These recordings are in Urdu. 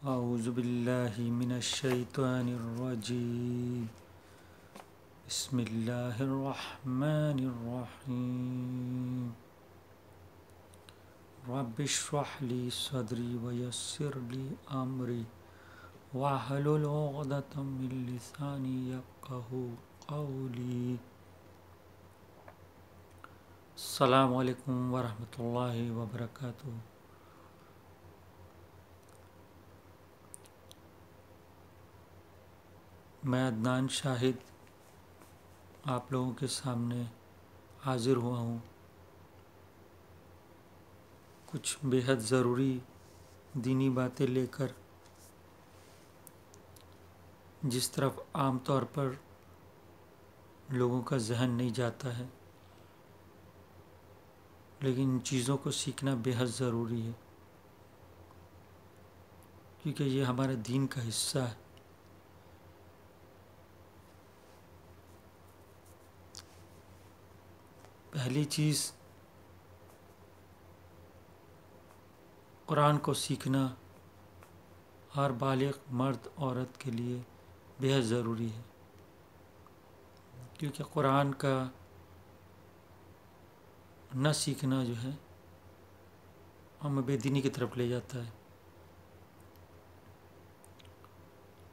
اعوذ باللہ من الشیطان الرجیم بسم اللہ الرحمن الرحیم رب اشرح لی صدری ویسر لی امری واحلل عقدۃ من لسانی یفقہوا قولی۔ السلام علیکم ورحمۃ اللہ وبرکاتہ۔ میں عدنان شاہد آپ لوگوں کے سامنے حاضر ہوا ہوں کچھ بے حد ضروری دینی باتیں لے کر، جس طرف عام طور پر لوگوں کا ذہن نہیں جاتا ہے، لیکن ان چیزوں کو سیکھنا بے حد ضروری ہے، کیونکہ یہ ہمارے دین کا حصہ ہے۔ پہلی چیز قرآن کو سیکھنا ہر بالغ مرد عورت کے لیے بے حد ضروری ہے، کیونکہ قرآن کا نہ سیکھنا جو ہے ہمیں بے دینی کی طرف لے جاتا ہے۔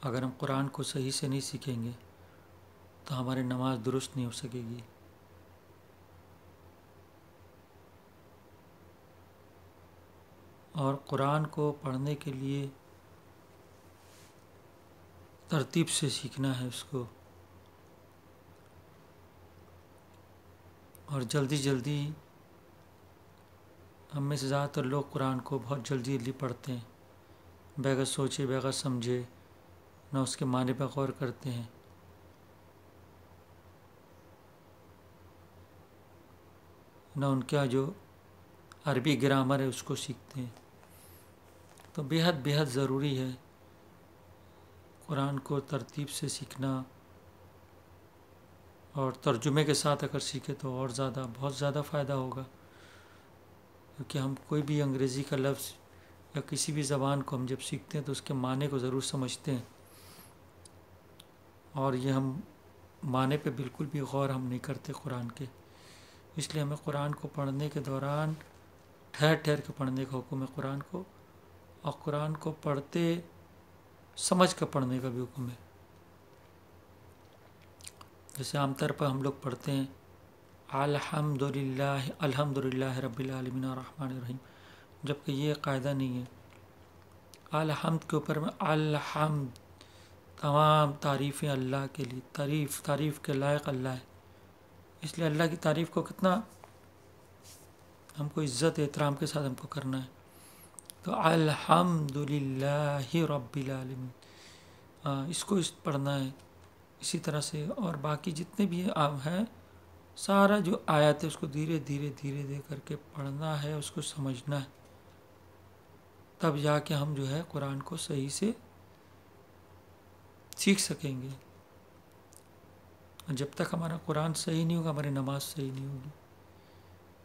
اگر ہم قرآن کو صحیح سے نہیں سیکھیں گے تو ہماری نماز درست نہیں ہو سکے گی، اور قرآن کو پڑھنے کے لیے ترتیب سے سیکھنا ہے اس کو، اور جلدی جلدی ہم میں سے زیادہ تر لوگ قرآن کو بہت جلدی جلدی پڑھتے ہیں، بغیر سوچے بغیر سمجھے، نہ اس کے معنی پہ غور کرتے ہیں، نہ ان کا جو عربی گرامر ہے اس کو سیکھتے ہیں۔ تو بے حد ضروری ہے قرآن کو ترتیب سے سیکھنا، اور ترجمے کے ساتھ اگر سیکھے تو اور بہت زیادہ فائدہ ہوگا، کیونکہ ہم کوئی بھی انگریزی کا لفظ یا کسی بھی زبان کو ہم جب سیکھتے ہیں تو اس کے معنی کو ضرور سمجھتے ہیں، اور یہ ہم معنی پہ بالکل بھی غور ہم نہیں کرتے قرآن کے۔ اس لیے ہمیں قرآن کو پڑھنے کے دوران ٹھہر کے پڑھنے کا حکم ہے قرآن کو، اور قرآن کو پڑھتے سمجھ کر پڑھنے کا بھی حکم ہے۔ جیسے عام طور پر ہم لوگ پڑھتے ہیں الحمدللہ رب العالمین الرحمن الرحیم، جبکہ یہ قاعدہ نہیں ہے۔ الحمد کے اوپر میں الحمد، تمام تعریفیں اللہ کے لیے، تعریف کے لائق اللہ ہے، اس لیے اللہ کی تعریف کو کتنا ہم کو عزت احترام کے ساتھ ہم کو کرنا ہے۔ تو الحمدللہ رب العالمین، اس کو پڑھنا ہے۔ اسی طرح سے اور باقی جتنے بھی ہیں، سارا جو آیات ہے اس کو دھیرے دھیرے کر کے پڑھنا ہے، اس کو سمجھنا ہے، تب جا کے ہم جو ہے قرآن کو صحیح سے سیکھ سکیں گے۔ جب تک ہمارا قرآن صحیح نہیں ہوگا ہماری نماز صحیح نہیں ہوگی،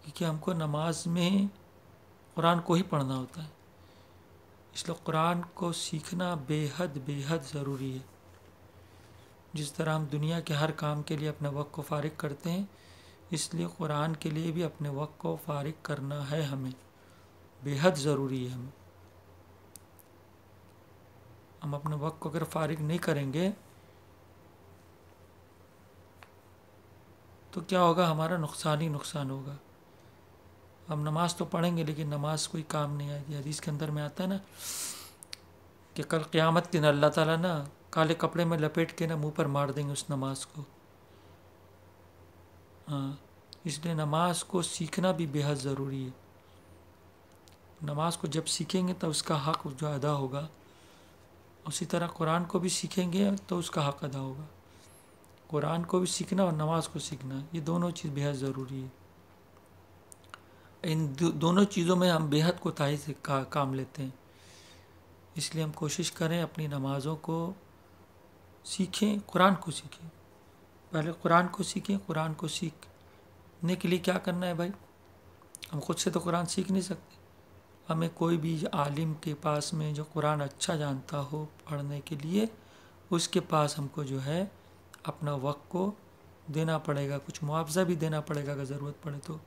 کیونکہ ہم کو نماز میں قرآن کو ہی پڑھنا ہوتا ہے، اس لیے قرآن کو سیکھنا بے حد ضروری ہے۔ جس طرح ہم دنیا کے ہر کام کے لیے اپنے وقت کو فارغ کرتے ہیں، اس لیے قرآن کے لیے بھی اپنے وقت کو فارغ کرنا ہے، ہمیں بے حد ضروری ہے۔ ہم اپنے وقت کو اگر فارغ نہیں کریں گے تو کیا ہوگا؟ ہمارا نقصان ہی نقصان ہوگا۔ ہم نماز تو پڑھیں گے لیکن نماز کوئی کام نہیں آئے گی۔ حدیث کے اندر میں آتا ہے نا کہ کل قیامت دن اللہ تعالیٰ نا کالے کپڑے میں لپیٹ کے نا منہ پر مار دیں گے اس نماز کو۔ اس لیے نماز کو سیکھنا بھی بے حد ضروری ہے۔ نماز کو جب سیکھیں گے تو اس کا حق جو ادا ہوگا، اسی طرح قرآن کو بھی سیکھیں گے تو اس کا حق ادا ہوگا۔ قرآن کو بھی سیکھنا اور نماز کو سیکھنا، یہ دونوں چیز بے حد ضروری ہے۔ ان دونوں چیزوں میں ہم بے حد کوتاہی سے کام لیتے ہیں، اس لیے ہم کوشش کریں اپنی نمازوں کو سیکھیں، قرآن کو سیکھیں۔ پہلے قرآن کو سیکھیں۔ قرآن کو سیکھنے کے لیے کیا کرنا ہے بھائی؟ ہم خود سے تو قرآن سیکھ نہیں سکتے، ہمیں کوئی بھی عالم کے پاس میں جو قرآن اچھا جانتا ہو پڑھنے کے لیے، اس کے پاس ہم کو جو ہے اپنا وقت کو دینا پڑے گا، کچھ معاوضہ بھی دینا پڑے گا اگر ضرورت پڑے تو،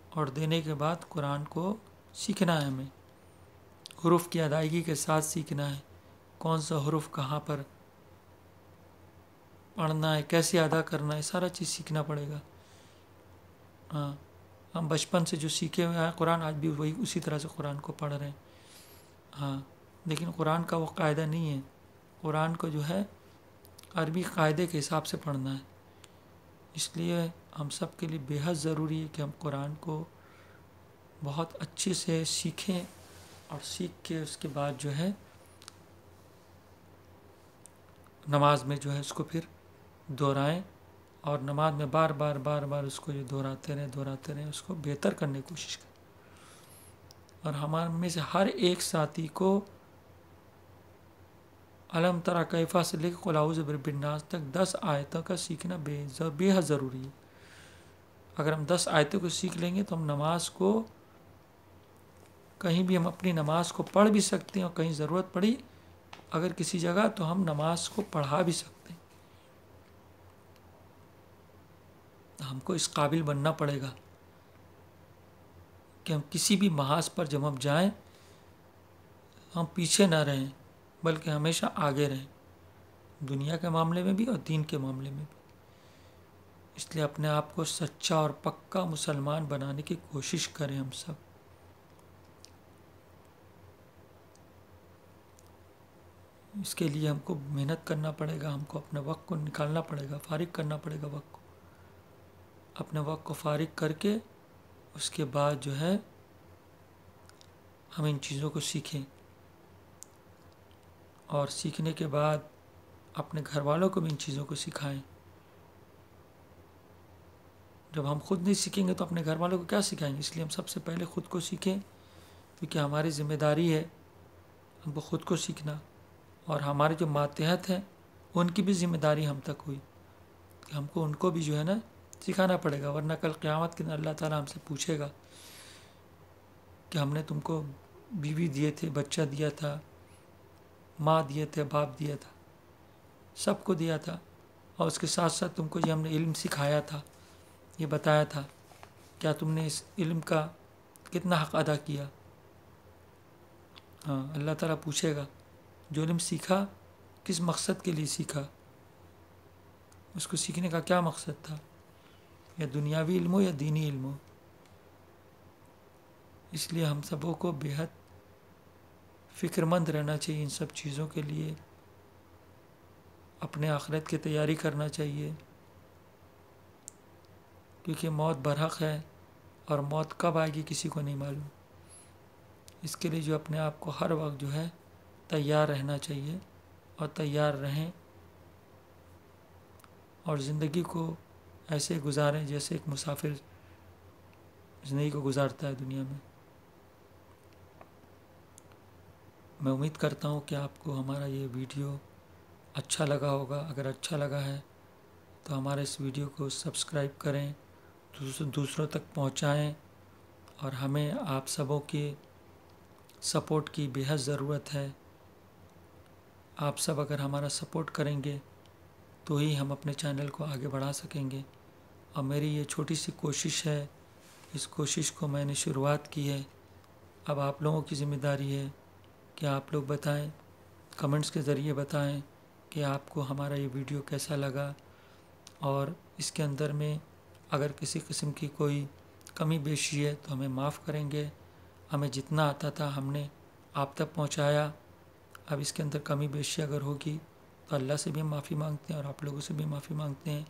اور دینے کے بعد قرآن کو سیکھنا ہے ہمیں، حروف کی ادائیگی کے ساتھ سیکھنا ہے، کون سا حروف کہاں پر پڑھنا ہے، کیسے ادا کرنا ہے، سارا چیز سیکھنا پڑے گا۔ ہاں، ہم بچپن سے جو سیکھے ہوئے ہیں قرآن، آج بھی وہی اسی طرح سے قرآن کو پڑھ رہے ہیں۔ ہاں، لیکن قرآن کا وہ قاعدہ نہیں ہے، قرآن کو جو ہے عربی قاعدے کے حساب سے پڑھنا ہے، اس لیے ہم سب کے لیے بے حد ضروری ہے کہ ہم قرآن کو بہت اچھے سے سیکھیں، اور سیکھ کے اس کے بعد جو ہے نماز میں جو ہے اس کو پھر دہرائیں، اور نماز میں بار بار اس کو جو دہراتے رہیں، اس کو بہتر کرنے کی کوشش کریں، اور ہمارے میں سے ہر ایک ساتھی کو الم تری کیف سے لے کے قل اعوذ برب الناس تک 10 آیتوں کا سیکھنا بے حد ضروری ہے۔ اگر ہم 10 آیتوں کو سیکھ لیں گے تو ہم نماز کو کہیں بھی، ہم اپنی نماز کو پڑھ بھی سکتے ہیں، اور کہیں ضرورت پڑی اگر کسی جگہ تو ہم نماز کو پڑھا بھی سکتے ہیں۔ ہم کو اس قابل بننا پڑے گا کہ ہم کسی بھی محاذ پر جب ہم جائیں ہم پیچھے نہ رہیں، بلکہ ہمیشہ آگے رہیں، دنیا کے معاملے میں بھی اور دین کے معاملے میں بھی۔ اس لیے اپنے آپ کو سچا اور پکا مسلمان بنانے کی کوشش کریں ہم سب۔ اس کے لیے ہم کو محنت کرنا پڑے گا، ہم کو اپنے وقت کو نکالنا پڑے گا، فارغ کرنا پڑے گا وقت کو، اپنے وقت کو فارغ کر کے اس کے بعد جو ہے ہم ان چیزوں کو سیکھیں، اور سیکھنے کے بعد اپنے گھر والوں کو بھی ان چیزوں کو سکھائیں۔ جب ہم خود نہیں سیکھیں گے تو اپنے گھر والوں کو کیا سکھائیں گے؟ اس لیے ہم سب سے پہلے خود کو سیکھیں، کیونکہ ہماری ذمہ داری ہے ہم کو خود کو سیکھنا، اور ہمارے جو ماتحت ہیں ان کی بھی ذمہ داری ہم تک ہوئی کہ ہم کو ان کو بھی جو ہے نا سکھانا پڑے گا، ورنہ کل قیامت کے دن اللہ تعالیٰ ہم سے پوچھے گا کہ ہم نے تم کو بیوی دیے تھے، بچہ دیا تھا، ماں دیے تھے، باپ دیا تھا، سب کو دیا تھا، اور اس کے ساتھ ساتھ تم کو یہ ہم نے علم سکھایا تھا، یہ بتایا تھا، کیا تم نے اس علم کا کتنا حق ادا کیا؟ ہاں، اللہ تعالیٰ پوچھے گا جو علم سیکھا کس مقصد کے لیے سیکھا، اس کو سیکھنے کا کیا مقصد تھا، یا دنیاوی علم ہو یا دینی علم ہو۔ اس لیے ہم سبوں کو بے حد فکر مند رہنا چاہیے ان سب چیزوں کے لیے، اپنے آخرت کی تیاری کرنا چاہیے، کیونکہ موت برحق ہے، اور موت کب آئے گی کسی کو نہیں معلوم۔ اس کے لیے جو اپنے آپ کو ہر وقت جو ہے تیار رہنا چاہیے، اور تیار رہیں، اور زندگی کو ایسے گزاریں جیسے ایک مسافر زندگی کو گزارتا ہے دنیا میں۔ میں امید کرتا ہوں کہ آپ کو ہمارا یہ ویڈیو اچھا لگا ہوگا۔ اگر اچھا لگا ہے تو ہمارے اس ویڈیو کو سبسکرائب کریں، دوسروں تک پہنچائیں، اور ہمیں آپ سبوں کی سپورٹ کی بے حد ضرورت ہے۔ آپ سب اگر ہمارا سپورٹ کریں گے تو ہی ہم اپنے چینل کو آگے بڑھا سکیں گے، اور میری یہ چھوٹی سی کوشش ہے، اس کوشش کو میں نے شروعات کی ہے، اب آپ لوگوں کی ذمہ داری ہے کہ آپ لوگ بتائیں، کمنٹس کے ذریعے بتائیں کہ آپ کو ہمارا یہ ویڈیو کیسا لگا، اور اس کے اندر میں اگر کسی قسم کی کوئی کمی بیشی ہے تو ہمیں معاف کریں گے۔ ہمیں جتنا آتا تھا ہم نے آپ تک پہنچایا، اب اس کے اندر کمی بیشی اگر ہوگی تو اللہ سے بھی ہم معافی مانگتے ہیں، اور آپ لوگوں سے بھی معافی مانگتے ہیں،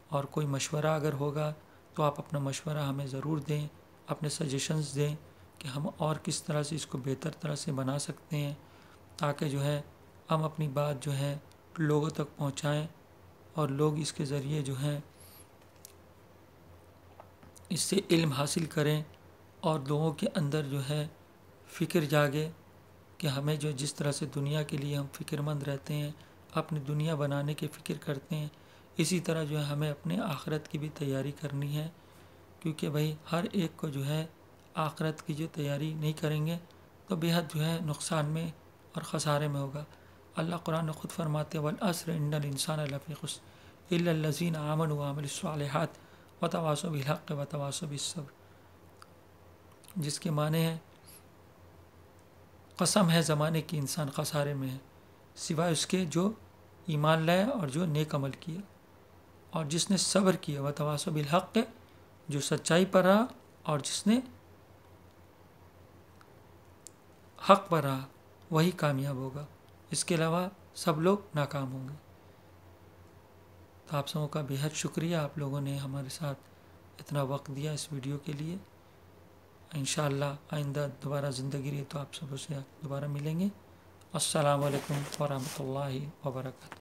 اور کوئی مشورہ اگر ہوگا تو آپ اپنا مشورہ ہمیں ضرور دیں، اپنے سجیشنز دیں کہ ہم اور کس طرح سے اس کو بہتر طرح سے بنا سکتے ہیں، تاکہ جو ہے ہم اپنی بات جو ہے لوگوں تک پہنچائیں، اور لوگ اس کے ذریعے جو ہیں اس سے علم حاصل کریں، اور لوگوں کے اندر جو ہے فکر جاگے کہ ہمیں جو جس طرح سے دنیا کے لیے ہم فکر مند رہتے ہیں، اپنی دنیا بنانے کی فکر کرتے ہیں، اسی طرح جو ہے ہمیں اپنے آخرت کی بھی تیاری کرنی ہے، کیونکہ بھائی ہر ایک کو جو ہے آخرت کی جو تیاری نہیں کریں گے تو بے حد جو ہے نقصان میں اور خسارے میں ہوگا۔ اللہ قرآن نے خود فرماتے ہیں والعصر ان الانسان لفی خسر الا الذین آمنوا وعملوا الصالحات وتواصوا بالحق وتواصوا بالصبر، جس کے معنی ہے قسم ہے زمانے کی انسان خسارے میں ہے سوائے اس کے جو ایمان لائے اور جو نیک عمل کیا اور جس نے صبر کیا، وتواصوا بالحق جو سچائی پر رہا اور جس نے حق پر رہا وہی کامیاب ہوگا، اس کے علاوہ سب لوگ ناکام ہوں گے۔ تو آپ سبوں کا بے حد شکریہ، آپ لوگوں نے ہمارے ساتھ اتنا وقت دیا اس ویڈیو کے لیے۔ انشاءاللہ آئندہ دوبارہ زندگی رہی تو آپ سب سے دوبارہ ملیں گے۔ السلام علیکم ورحمۃ اللہ وبرکاتہ۔